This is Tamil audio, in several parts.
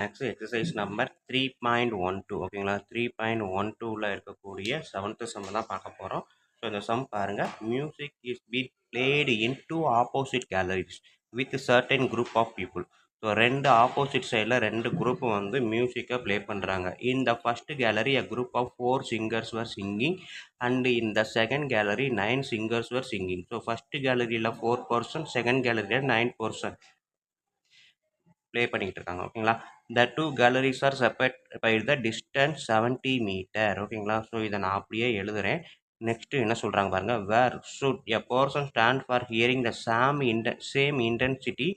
மேக்ஸ் எக்ஸசைஸ் நம்பர் 3.12 ஓகேங்களா 3.12ல் இருக்கக்கூடிய 7th சம் தான் பார்க்க போகிறோம். ஸோ இந்த சம் பாருங்கள். மியூசிக் இஸ் பீட் played in two opposite galleries with certain group of people. So ரெண்டு ஆப்போசிட் சைடில் ரெண்டு குரூப் வந்து மியூசிக்கை ப்ளே பண்ணுறாங்க. இந்த first gallery a group of 4 singers were singing and in the second gallery 9 singers were singing. So first கேலரியில் 4 person, செகண்ட் கேலரியில் 9 person ப்ளே பண்ணிக்கிட்டு இருக்காங்க ஓகேங்களா. The two galleries are separate by the distance 70 metre ஓகேங்களா. ஸோ இதை நான் அப்படியே எழுதுகிறேன். நெக்ஸ்ட்டு என்ன சொல்கிறாங்க பாருங்கள். Where should a person stand for hearing the same intensity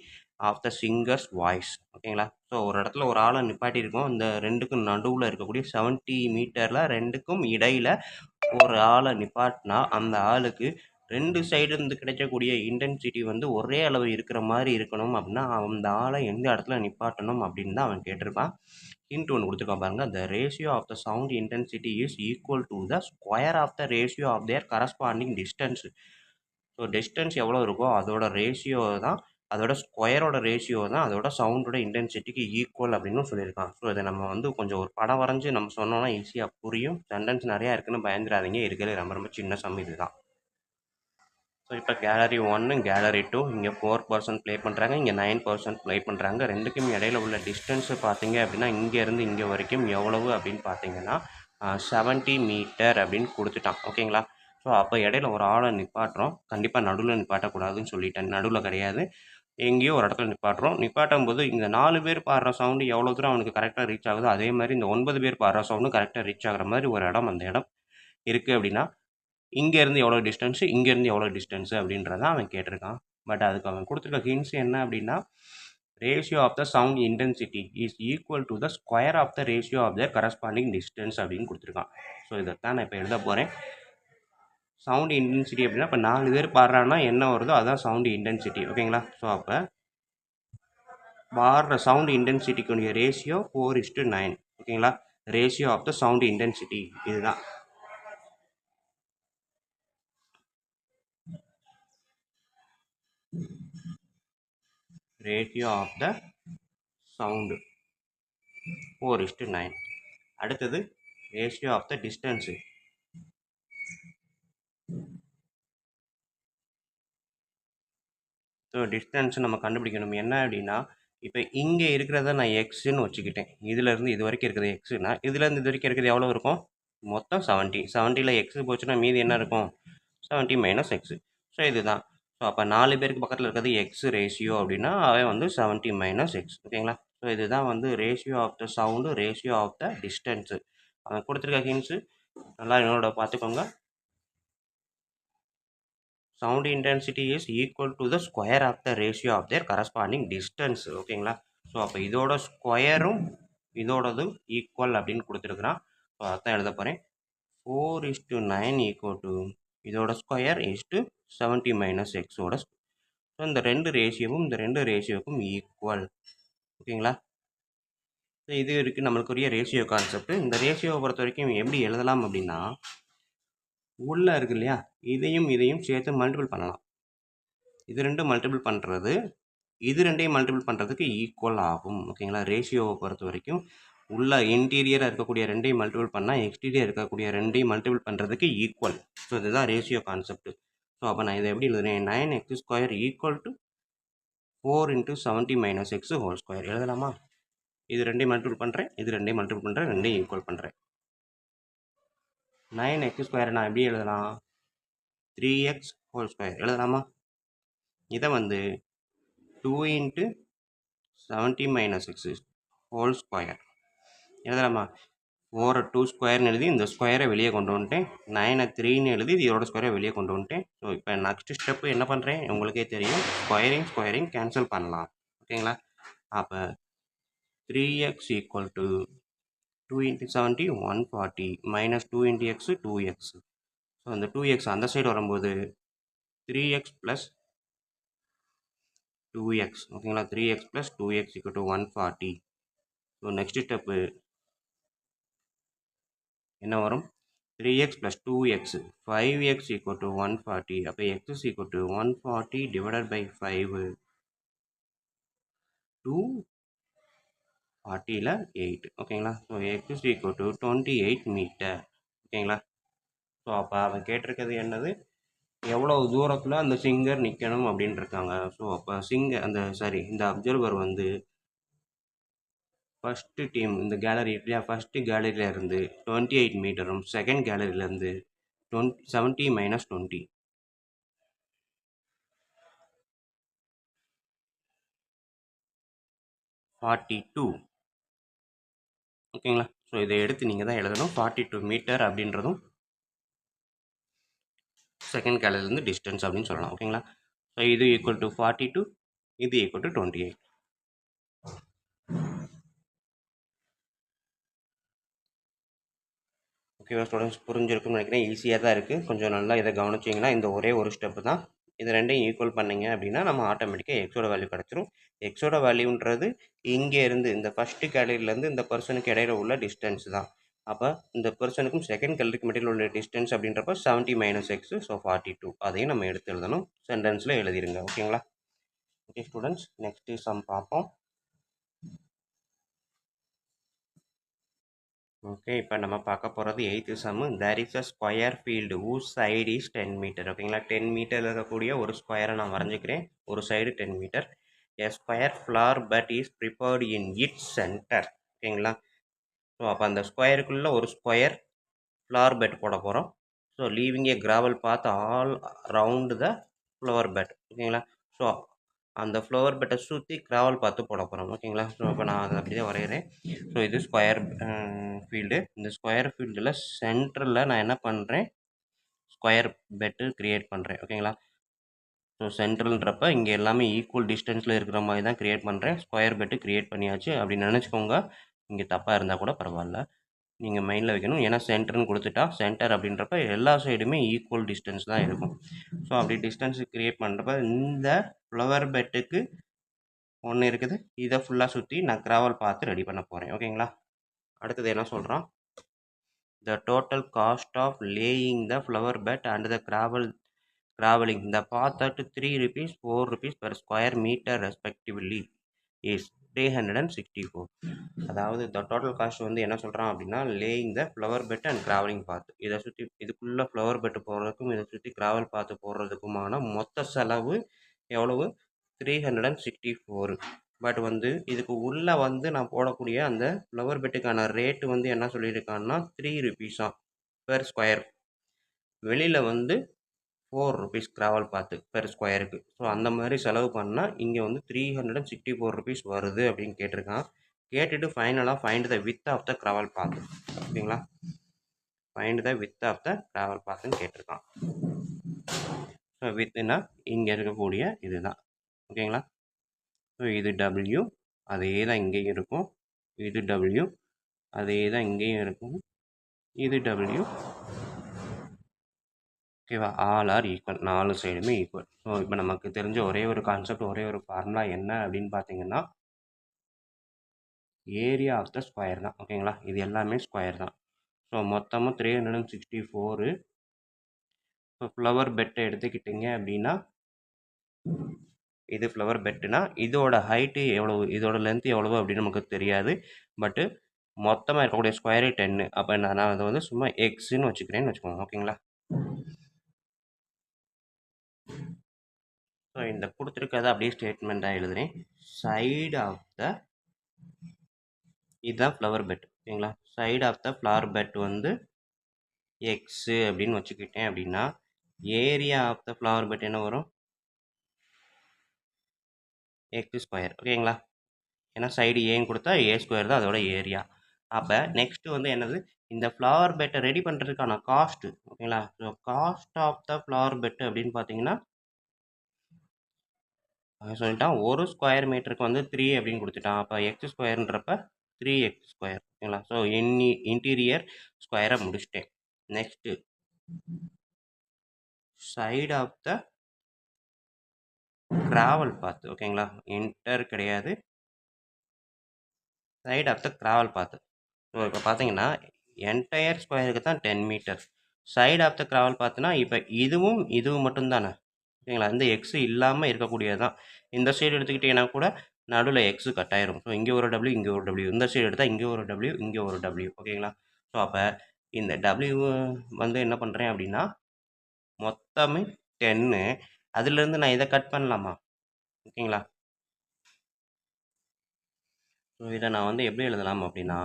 of the singer's voice ஓகேங்களா. ஸோ ஒரு இடத்துல ஒரு ஆளை நிப்பாட்டியிருக்கோம். இந்த ரெண்டுக்கும் நடுவில் இருக்கக்கூடிய 70 மீட்டரில் ரெண்டுக்கும் இடையில் ஒரு ஆளை நிப்பாட்டினா அந்த ஆளுக்கு ரெண்டு சைடு இருந்து கிடைக்கக்கூடிய இன்டென்சிட்டி வந்து ஒரே அளவு இருக்கிற மாதிரி இருக்கணும் அப்படின்னா அந்த ஆளை எந்த இடத்துல நிப்பாட்டணும் அப்படின்னு தான் அவன் கேட்டிருப்பான். ஹிண்ட் ஒன்று கொடுத்துருக்கான் பாருங்க. The ratio of the sound intensity is equal to the square of the ratio of their corresponding distance. So distance எவ்வளோ இருக்கோ அதோட ரேஷியோ தான், அதோட ஸ்கொயரோட ரேஷியோ தான் அதோட சவுண்டோட இன்டென்சிட்டிக்கு ஈக்குவல் அப்படின்னு சொல்லியிருக்கான். ஸோ இதை நம்ம வந்து கொஞ்சம் ஒரு படம் வரைஞ்சி நம்ம சொன்னோம்னா ஈஸியாக புரியும். சென்டென்ஸ் நிறையா இருக்குன்னு பயந்துடாதீங்க. இருக்கிறது ரொம்ப ரொம்ப சின்ன சம் இது தான். ஸோ இப்போ கேலரி 1 கேலரி 2 இங்கே 4% ப்ளே பண்ணுறாங்க, இங்கே 9% ப்ளே பண்ணுறாங்க. ரெண்டுக்கும் இடையில உள்ள டிஸ்டன்ஸு பார்த்தீங்க அப்படின்னா இங்கேருந்து இங்கே வரைக்கும் எவ்வளவு அப்படின்னு பார்த்தீங்கன்னா 70 மீட்டர் அப்படின்னு கொடுத்துட்டான் ஓகேங்களா. ஸோ அப்போ இடையில ஒரு ஆளை நிப்பாட்டுறோம். கண்டிப்பாக நடுவில் நிப்பாட்டக்கூடாதுன்னு சொல்லிட்டேன். நடுவில் கிடையாது, எங்கேயோ ஒரு இடத்துல நிப்பாட்டுறோம். நிப்பாட்டும் போது இந்த 4 பேர் பாடுற சவுண்டு எவ்வளோ தூரம் அவனுக்கு கரெக்டாக ரீச் ஆகுதோ அதே மாதிரி இந்த 9 பேர் பாடுற சவுண்டும் கரெக்டாக ரீச் ஆகிற மாதிரி ஒரு இடம் அந்த இடம் இருக்குது அப்படின்னா இங்கேருந்து எவ்வளோ டிஸ்டன்ஸு, இங்கேருந்து எவ்வளோ டிஸ்டன்ஸு அப்படின்றதான் அவன் கேட்டிருக்கான். பட் அதுக்கு அவன் கொடுத்துருக்க ஹிண்ட்ஸ் என்ன அப்படின்னா ratio of the sound intensity is equal to the square of the ratio of the corresponding distance அப்படின்னு கொடுத்துருக்கான். ஸோ இதைத்தான் நான் இப்போ எழுத போகிறேன். சவுண்ட் இன்டென்சிட்டி அப்படின்னா இப்போ 4 பேர் பாடுறான்னா என்ன வருதோ அதுதான் சவுண்ட் இன்டென்சிட்டி ஓகேங்களா. ஸோ அப்போ பாடுற சவுண்ட் இன்டென்சிட்டிக்குடைய ரேஷியோ 4:9 ஓகேங்களா. Ratio of the sound intensity இதுதான். Ratio of the sound 4:9. அடுத்தது ratio of the distance. So distance நம்ம கண்டுபிடிக்கணும். என்ன அப்படின்னா இப்போ இங்கே இருக்கிறத நான் எக்ஸுன்னு வச்சுக்கிட்டேன். இதுலேருந்து இது வரைக்கும் இருக்கிறது எக்ஸுனா இதுலேருந்து இது வரைக்கும் இருக்கிறது எவ்வளோ இருக்கும்? மொத்தம் 70. 70ல் எக்ஸு போச்சுன்னா மீதி என்ன இருக்கும்? 70 மைனஸ் எக்ஸு. ஸோ இதுதான். ஸோ அப்போ 4 பேருக்கு பக்கத்தில் இருக்கிறது எக்ஸ் ரேஷியோ அப்படின்னா அவன் வந்து 70 மைனஸ் எக்ஸ் ஓகேங்களா. ஸோ இதுதான் வந்து ratio of the sound, ratio of the distance. அவன் கொடுத்துருக்க ஹிண்ட்ஸு நல்லா என்னோட பார்த்துக்கோங்க. Sound intensity is equal to the square of the ratio of their corresponding distance ஓகேங்களா. ஸோ அப்போ இதோட ஸ்கொயரும் இதோடதும் ஈக்குவல் அப்படின்னு கொடுத்துருக்குறான். ஸோ அதான் எழுத போகிறேன். 4:9 ஈக்குவல் டு இதோட ஸ்கொயர் இஸ்டு 70 மைனஸ் எக்ஸோட. ஸோ இந்த ரெண்டு ரேஷியோவுக்கும் ஈக்குவல் ஓகேங்களா. ஸோ இது இருக்குது நம்மளுக்குரிய ரேஷியோ கான்செப்ட். இந்த ரேஷியோவை பொறுத்த வரைக்கும் எப்படி எழுதலாம் அப்படின்னா உள்ளே இருக்கு இல்லையா, இதையும் சேர்த்து மல்டிபிள் பண்ணலாம். இது ரெண்டும் மல்டிபிள் பண்ணுறது இது ரெண்டையும் மல்டிபிள் பண்ணுறதுக்கு ஈக்குவல் ஆகும் ஓகேங்களா. ரேஷியோவை பொறுத்த வரைக்கும் உள்ள இன்டீரியராக இருக்கக்கூடிய ரெண்டையும் மல்டிபிள் பண்ணால் எக்ஸ்டீரியர் இருக்கக்கூடிய ரெண்டையும் மல்டிபிள் பண்ணுறதுக்கு ஈக்குவல். ஸோ இதுதான் ரேஷியோ கான்செப்ட். ஸோ அப்போ நான் இதை எப்படி எழுதுறேன்? 9x² equal to 4 × 70 minus X whole square எழுதலாமா? இது ரெண்டையும் மல்டிபிள் பண்ணுறேன், இது ரெண்டையும் மல்டிபிள் பண்ணுறேன், ரெண்டையும் ஈக்குவல் பண்ணுறேன். 9x² நான் எப்படி எழுதலாம்? 3x ஹோல் ஸ்கொயர் எழுதலாமா? இதை வந்து 2 × 70 மைனஸ் எக்ஸ் ஹோல் ஸ்கொயர் எழுதலாமா? 4 2 ஸ்கொயர்னு எழுதி இந்த ஸ்கொயரை வெளியே கொண்டு வந்துட்டேன். 9 3ன்னு எழுதி இதோட ஸ்கொயரை வெளியே கொண்டு வந்துட்டேன். ஸோ இப்போ நெக்ஸ்ட் ஸ்டெப்பு என்ன பண்ணுறேன் உங்களுக்கே தெரியும். ஸ்கொயரிங் கேன்சல் பண்ணலாம் ஓகேங்களா. அப்போ 3x equal to 2 × 70 140 minus 2 × x 2x. So அந்த 2x அந்த சைடு வரும்போது 3x ப்ளஸ் 2x ஓகேங்களா. 3x plus 2x equal to 140. So next step என்ன வரும்? 3x plus 2x 5x equal to 140. அப்போ x equal to 140 divided by 5 2 40ல் 8 ஓகேங்களா. So x is equal to 28 metre ஓகேங்களா. ஸோ அப்போ அவன் கேட்டிருக்கிறது என்னது, எவ்வளோ தூரத்தில் அந்த சிங்கர் நிற்கணும் அப்படின்னு இருக்காங்க. ஸோ அப்போ இந்த அப்சர்வர் வந்து ஃபஸ்ட்டு டீம் இந்த கேலரி இல்லையா, ஃபஸ்ட்டு கேலரியிலேருந்து 28 மீட்டரும் செகண்ட் கேலரியிலேருந்து 70 - 20 42 ஓகேங்களா. ஸோ இதை எடுத்து நீங்கள் தான் எழுதணும். 42 மீட்டர் அப்படின்றதும் செகண்ட் கேலரிலேருந்து டிஸ்டன்ஸ் அப்படின்னு சொல்லலாம் ஓகேங்களா. ஸோ இது ஈக்குவல் டு 42, இது ஈக்குவல் டு 28. ஓகேவா ஸ்டூடெண்ட்ஸ், புரிஞ்சிருக்கும்னு நினைக்கிறேன். ஈஸியாக தான் இருக்குது. கொஞ்சம் நல்லா இதை கவனிச்சிங்கன்னா இந்த ஒரே ஒரு ஸ்டெப்பு தான். இது ரெண்டையும் ஈக்குவல் பண்ணிங்க அப்படின்னா நம்ம ஆட்டோமேட்டிக்காக எக்ஸோட வேல்யூ கிடச்சிரும். எக்ஸோட வேல்யூன்றது இங்கே இருந்து இந்த ஃபஸ்ட்டு கேலரியிலேருந்து இந்த பர்சனுக்கு இடையில உள்ள டிஸ்டன்ஸ் தான். அப்போ இந்த பர்சனுக்கும் செகண்ட் கேலரிக்கு மட்டும் உள்ள டிஸ்டன்ஸ் அப்படின்றப்ப 70 - x, ஸோ 42. அதையும் நம்ம எடுத்து எழுதணும். சென்டென்ஸில் எழுதிருங்க ஓகேங்களா. ஓகே ஸ்டூடெண்ட்ஸ், நெக்ஸ்ட்டு சம் பார்ப்போம். ஓகே, இப்போ நம்ம பார்க்க போகிறது 8th sum. There is a square field whose side is 10 metre ஓகேங்களா. 10 மீட்டர் இருக்கக்கூடிய ஒரு ஸ்கொயரை நான் வரைஞ்சிக்கிறேன். ஒரு side 10 metre. A square flower bed is prepared in its centre ஓகேங்களா. ஸோ அப்போ அந்த ஸ்கொயருக்குள்ளே ஒரு ஸ்கொயர் ஃப்ளார் பெட் போட போகிறோம். So leaving a gravel path all round the flower bed ஓகேங்களா. ஸோ அந்த ஃப்ளவர் பெட்டை சுற்றி கிராவல் பார்த்து போட போகிறோம் ஓகேங்களா. ஸோ அப்போ நான் அதை அப்படியே வரைகிறேன். ஸோ இது ஸ்கொயர் ஃபீல்டு. இந்த ஸ்கொயர் ஃபீல்டில் சென்டரில் நான் என்ன பண்ணுறேன், ஸ்கொயர் பெட்டு க்ரியேட் பண்ணுறேன் ஓகேங்களா. ஸோ சென்ட்ரல்ன்றப்ப இங்கே எல்லாமே ஈக்குவல் டிஸ்டன்ஸில் இருக்கிற மாதிரி தான் க்ரியேட் பண்ணுறேன். ஸ்கொயர் பெட்டு க்ரியேட் பண்ணியாச்சு அப்படின்னு நினச்சிக்கோங்க. இங்கே தப்பாக இருந்தால் கூட பரவாயில்ல, நீங்கள் மைண்டில் வைக்கணும். ஏன்னா சென்டர்னு கொடுத்துட்டா சென்டர் அப்படின்றப்ப எல்லா சைடுமே ஈக்குவல் டிஸ்டன்ஸ் தான் இருக்கும். ஸோ அப்படி டிஸ்டன்ஸ் க்ரியேட் பண்ணுறப்ப இந்த ஃப்ளவர் பெட்டுக்கு ஒன்று இருக்குது, இதை ஃபுல்லாக சுற்றி நான் கிராவல் பார்த்து ரெடி பண்ண போகிறேன் ஓகேங்களா. அடுத்தது என்ன சொல்கிறான், the total cost of laying the flower bed and the traveling the path at 3 rupees 4 rupees per square meter respectively is 364. அதாவது the total cost வந்து என்ன சொல்கிறான் அப்படின்னா, laying the flower bed and traveling path, இதை சுற்றி இதுக்குள்ளே ஃப்ளவர் பெட்டு போடுறதுக்கும் இதை சுற்றி கிராவல் பார்த்து போடுறதுக்குமான மொத்த செலவு எவ்வளவு, 364. பட் வந்து இதுக்கு உள்ளே வந்து நான் போடக்கூடிய அந்த ஃப்ளவர் பெட்டுக்கான ரேட்டு வந்து என்ன சொல்லியிருக்கான்னா 3 rupees பெர் ஸ்கொயர். வெளியில் வந்து 4 rupees கிராவல் பார்த்து பெர் ஸ்கொயருக்கு. ஸோ அந்த மாதிரி செலவு பண்ணால் இங்கே வந்து 364 rupees வருது அப்படின்னு கேட்டிருக்கான். கேட்டுட்டு ஃபைனலாக find the width of the gravel path ஓகேங்களா. Find the width of the gravel பாத்துன்னு கேட்டிருக்கான். ஸோ வித்துனா இங்கே இருக்கக்கூடிய இதுதான் ஓகேங்களா. ஸோ இது டபிள்யூ, அதே தான் இங்கேயும் இருக்கும். இது டபிள்யூ, அதே தான் இங்கேயும் இருக்கும். இது டபிள்யூ ஓகேவா. ஆல் ஆர் ஈக்குவல், 4 சைடுமே ஈக்குவல். ஸோ இப்போ நமக்கு தெரிஞ்ச ஒரே ஒரு கான்செப்ட், ஒரே ஒரு ஃபார்முலா என்ன அப்படின்னு பார்த்தீங்கன்னா, ஏரியா ஆஃப் த ஸ்கொயர் தான் ஓகேங்களா. இது எல்லாமே ஸ்கொயர் தான். ஸோ மொத்தமாக 364. இப்போ ஃப்ளவர் பெட்டை எடுத்துக்கிட்டிங்க அப்படின்னா, இது ஃப்ளவர் பெட்டுனா இதோட ஹைட்டு எவ்வளவு, இதோட லென்த் எவ்வளவு அப்படின்னு நமக்கு தெரியாது. பட்டு மொத்தமாக இருக்கக்கூடிய ஸ்கொயரு 10. அப்போ நான் அதை வந்து சும்மா எக்ஸ்ன்னு வச்சுக்கிறேன்னு வச்சுக்கோங்க ஓகேங்களா. ஸோ இந்த கொடுத்துருக்கதை அப்படியே ஸ்டேட்மெண்ட்டாக எழுதுறேன். சைடு ஆஃப் த, இதுதான் ஃப்ளவர் பெட் ஓகேங்களா. Side of the flower bed வந்து எக்ஸு அப்படின்னு வச்சுக்கிட்டேன் அப்படின்னா, area of the flower bed என்ன வரும், எக்ஸ் ஸ்கொயர் ஓகேங்களா. ஏன்னா சைடு ஏன்னு கொடுத்தா ஏ ஸ்கொயர் தான் அதோட ஏரியா. அப்போ நெக்ஸ்ட்டு வந்து என்னது, இந்த ஃப்ளவர் பெட்டை ரெடி பண்ணுறதுக்கான காஸ்ட்டு ஓகேங்களா. So cost of the flower bed அப்படின்னு பார்த்தீங்கன்னா சொல்லிட்டான், ஒரு ஸ்கொயர் மீட்டருக்கு வந்து 3 அப்படின்னு கொடுத்துட்டான். அப்போ எக்ஸ் ஸ்கொயர்ன்றப்ப 3x ஸ்கொயர் ஓகேங்களா. ஸோ இன்டீரியர் ஸ்கொயரை முடிச்சிட்டேன். Next side of the gravel path ஓகேங்களா. இன்டர் கிடையாது, side of the gravel path. So இப்போ பார்த்தீங்கன்னா என்டையர் ஸ்கொயருக்கு தான் 10 metre. Side of the gravel பார்த்துனா இப்போ இதுவும் மட்டும்தானே ஓகேங்களா. இந்த எக்ஸ் இல்லாமல் இருக்கக்கூடியது தான். இந்த சைடு எடுத்துக்கிட்டிங்கன்னா கூட நடுவில் எக்ஸு கட் ஆயிரும். ஸோ இங்கே ஒரு டபிள்யூ இங்கே ஒரு டபிள்யூ, இந்த சைடு எடுத்தால் இங்கே ஒரு டபிள்யூ இங்கே ஒரு டபிள்யூ. ஓகேங்களா? ஸோ அப்போ இந்த டபிள்யூ வந்து என்ன பண்ணுறேன் அப்படின்னா மொத்தமே 10. அதுலேருந்து நான் இதை கட் பண்ணலாமா? ஓகேங்களா? ஸோ இதை நான் வந்து எப்படி எழுதலாம் அப்படின்னா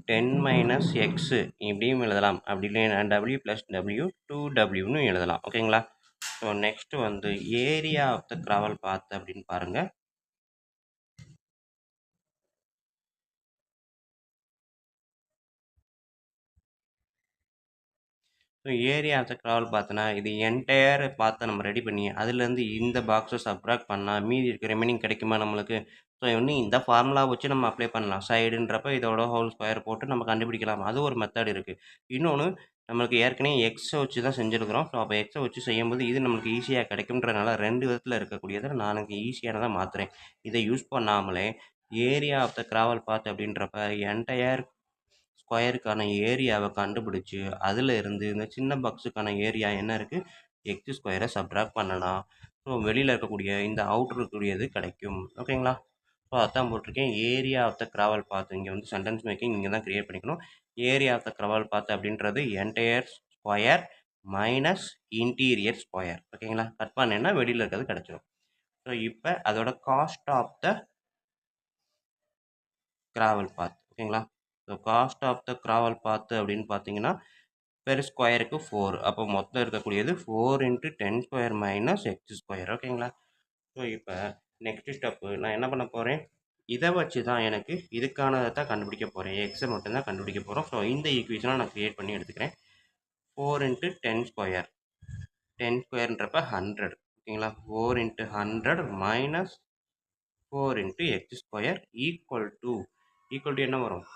10 - எக்ஸு இப்படியும் எழுதலாம். அப்படி இல்லைன்னா டபிள்யூ ப்ளஸ் டபிள்யூ 2W எழுதலாம். ஓகேங்களா? ஸோ நெக்ஸ்ட்டு வந்து area of the travel path அப்படின்னு பாருங்கள். So area of the travel பார்த்தோன்னா இது என்டையர் பார்த்து நம்ம ரெடி பண்ணி அதுலேருந்து இந்த பாக்ஸை சப்ட்ராக்ட் பண்ணால் மீதி இருக்க ரிமைனிங் கிடைக்குமா நம்மளுக்கு? ஸோ இன்னும் இந்த ஃபார்முலா வச்சு நம்ம அப்ளை பண்ணலாம். சைடுன்றப்ப இதோட ஹோல் ஸ்கொயர் போட்டு நம்ம கண்டுபிடிக்கலாம். அது ஒரு மெத்தட் இருக்குது. இன்னொன்று நம்மளுக்கு ஏற்கனவே எக்ஸை வச்சு தான் செஞ்சுருக்கிறோம். ஸோ அப்போ எக்ஸை வச்சு செய்யும்போது இது நம்மளுக்கு ஈஸியாக கிடைக்கும்ன்றனால 2 விதத்தில் இருக்கக்கூடியதை நான் எனக்கு ஈஸியானதாக மாற்றுறேன். இதை யூஸ் பண்ணாமலே ஏரியா ஆஃப் த ட்ராவல் பாத் அப்படின்றப்ப என்டையர் ஸ்கொயருக்கான ஏரியாவை கண்டுபிடிச்சி அதில் இருந்து இந்த சின்ன பாக்ஸுக்கான ஏரியா என்ன இருக்குது எக்ஸ் ஸ்கொயரை சப்ட்ராக்ட் பண்ணலாம். ஸோ வெளியில் இருக்கக்கூடிய இந்த அவுட்ரு இருக்கக்கூடியது கிடைக்கும். ஓகேங்களா? ஸோ அதான் போட்டிருக்கேன் ஏரியா ஆஃப் த க்ராவல் பாத். இங்கே வந்து சென்டென்ஸ் மேக்கிங் இங்கே தான் க்ரியேட் பண்ணிக்கணும். ஏரியா ஆஃப் த க்ராவல் பாத் அப்படின்றது entire square minus interior square. ஓகேங்களா? கட் பண்ணேன்னா வெளியில் இருக்கிறது கிடச்சிடும். ஸோ இப்போ அதோட காஸ்ட் ஆஃப் த க்ராவல் பாத். ஓகேங்களா? ஸோ காஸ்ட் ஆஃப் த க்ராவல் பாத்து அப்படின்னு பார்த்தீங்கன்னா பெர் ஸ்கொயருக்கு 4. அப்போ மொத்தம் இருக்கக்கூடியது 4 × 10² - எக்ஸ் ஸ்கொயர். ஓகேங்களா? ஸோ இப்போ நெக்ஸ்ட் ஸ்டெப்பு நான் என்ன பண்ண போகிறேன், இதை வச்சு தான் எனக்கு இதுக்கானதை தான் கண்டுபிடிக்க போகிறேன். எக்ஸை மட்டும்தான் கண்டுபிடிக்க போகிறோம். ஸோ இந்த ஈக்குவேஷனை நான் க்ரியேட் பண்ணி எடுத்துக்கிறேன். 4 × 10². 10²ன்றப்ப 100. ஓகேங்களா? 4 × 100 minus 4 × X square equal to என்ன வரும்?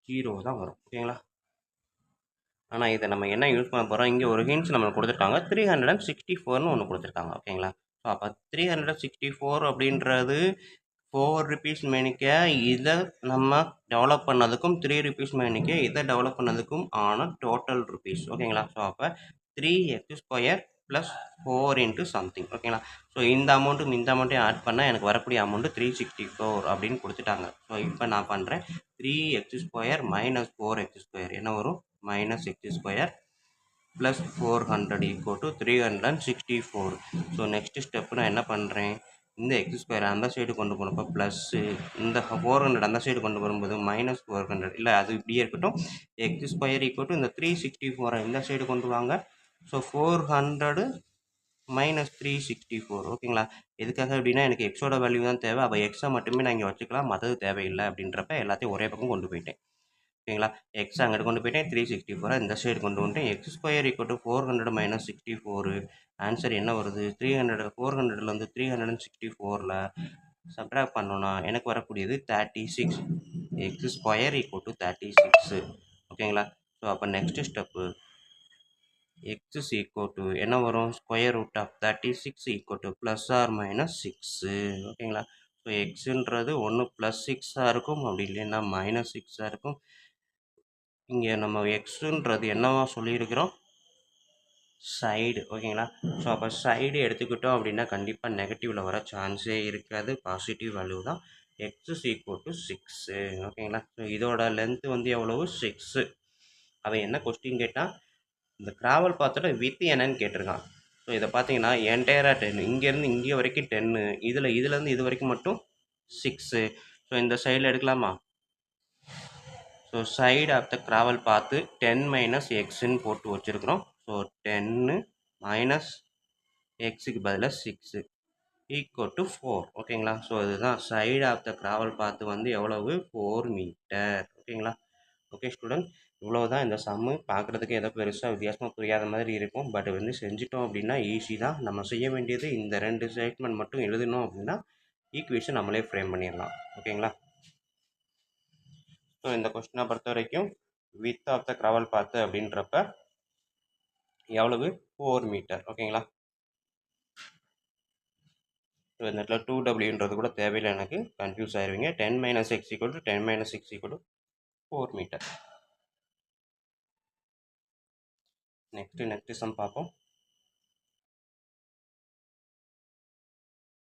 0 தான் வரும். ஓகேங்களா? ஆனால் இதை நம்ம என்ன யூஸ் பண்ண போகிறோம், இங்கே ஒரு ஹிண்ட்ஸ் நம்மளுக்கு கொடுத்துருக்காங்க. 364ன்னு ஒன்று கொடுத்துருக்காங்க. ஓகேங்களா? ஸோ அப்போ 364 அப்படின்றது 4 ருபீஸ் மேனிக்க இதை நம்ம டெவலப் பண்ணதுக்கும் 3 ருபீஸ் மேனிக்க இதை டெவலப் பண்ணதுக்கும் ஆன டோட்டல் ருபீஸ். ஓகேங்களா? ஸோ அப்போ 3x² ப்ளஸ் 4 × சம்திங். ஓகேங்களா? ஸோ இந்த அமௌண்ட்டையும் ஆட் பண்ணால் எனக்கு வரக்கூடிய அமௌண்ட்டு 364 அப்படின்னு கொடுத்துட்டாங்க. ஸோ இப்போ நான் பண்ணுறேன் 3x² மைனஸ் 4x². என்ன வரும்? -x² plus 400 equal to 364. So next step நான் என்ன பண்ணுறேன், இந்த x² அந்த சைடு கொண்டு போனப்போ ப்ளஸ்ஸு, இந்த 400 அந்த சைடு கொண்டு வரும்போது -400. இல்லை அது இப்படியே இருக்கட்டும். x² ஈக்குவல் டு இந்த 364 இந்த சைடு கொண்டு வாங்க. ஸோ 400 - 364. ஓகேங்களா? எதுக்காக அப்படின்னா எனக்கு எக்ஸோட வேல்யூ தான் தேவை. அப்போ எக்ஸை மட்டுமே நான் இங்கே வச்சுக்கலாம், மற்றது தேவையில்லை அப்படின்றப்ப எல்லாத்தையும் ஒரே பக்கம் கொண்டு போயிட்டேன். ஓகேங்களா? எக்ஸ் அங்கிட்டு கொண்டு போயிட்டேன். 364 இந்த சைடு கொண்டு வந்துட்டேன். x² = 400 - 64. ஆன்சர் என்ன வருது? 300. 400லேருந்து 364ல் சப்ட்ராக்ட் பண்ணோன்னா எனக்கு வரக்கூடியது 36. x² = 36. ஓகேங்களா? ஸோ அப்போ நெக்ஸ்ட் ஸ்டெப்பு x = என்ன வரும்? √36 = +or -6. ஓகேங்களா? ஸோ எக்ஸுன்றது ஒன்று +6ஆக இருக்கும், அப்படி இல்லைன்னா -6ஆக இருக்கும். இங்கே நம்ம எக்ஸுன்றது என்னவா சொல்லியிருக்கிறோம்? சைடு. ஓகேங்களா? ஸோ அப்போ சைடு எடுத்துக்கிட்டோம் அப்படின்னா கண்டிப்பாக நெகட்டிவில் வர சான்ஸே இருக்காது. பாசிட்டிவ் வேல்யூ தான். x = 6. ஓகேங்களா? ஸோ இதோட லென்த்து வந்து எவ்வளவு? 6. அவன் என்ன கொஸ்டின் கேட்டால் இந்த ட்ராவல் பாத்தோட வித் என்னன்னு கேட்டிருக்கான். ஸோ இதை பார்த்தீங்கன்னா என்டையராக 10. இங்கேருந்து இங்கே வரைக்கும் 10. இதுலேருந்து இது வரைக்கும் மட்டும் 6. ஸோ இந்த சைடில் எடுக்கலாமா? So side of the travel பார்த்து 10 - எக்ஸ்ன்னு போட்டு வச்சுருக்குறோம். ஸோ 10 - எக்ஸுக்கு பதிலாக 6 ஈக்குவல் டு 4. ஓகேங்களா? ஸோ இதுதான் சைடு ஆஃப் த ட்ராவல் பார்த்து வந்து எவ்வளவு? 4 மீட்டர். ஓகேங்களா? ஓகே ஸ்டூடெண்ட், இவ்வளோ தான் இந்த சம்மு. பார்க்குறதுக்கு ஏதோ பெருசாக வித்தியாசமாக புரியாத மாதிரி இருக்கும். பட் வந்து செஞ்சிட்டோம் அப்படின்னா ஈஸி தான். நம்ம செய்ய வேண்டியது இந்த 2 ஸ்டேட்மெண்ட் மட்டும் எழுதணும் அப்படின்னா ஈக்குவேஷன் நம்மளே ஃப்ரேம் பண்ணிடலாம். ஓகேங்களா? ஸோ இந்த கொஸ்டினை பொறுத்த வரைக்கும் வித் ஆஃப் த ட்ராவல் பாத்து அப்படின்றப்ப எவ்வளவு? 4 மீட்டர். ஓகேங்களா? ஸோ இந்த இடத்துல 2W கூட தேவையில்லை, எனக்கு கன்ஃபியூஸ் ஆயிடுவீங்க. 10 - x = 10 - 6 = 4 மீட்டர். நெக்ஸ்ட் சம் பார்ப்போம்.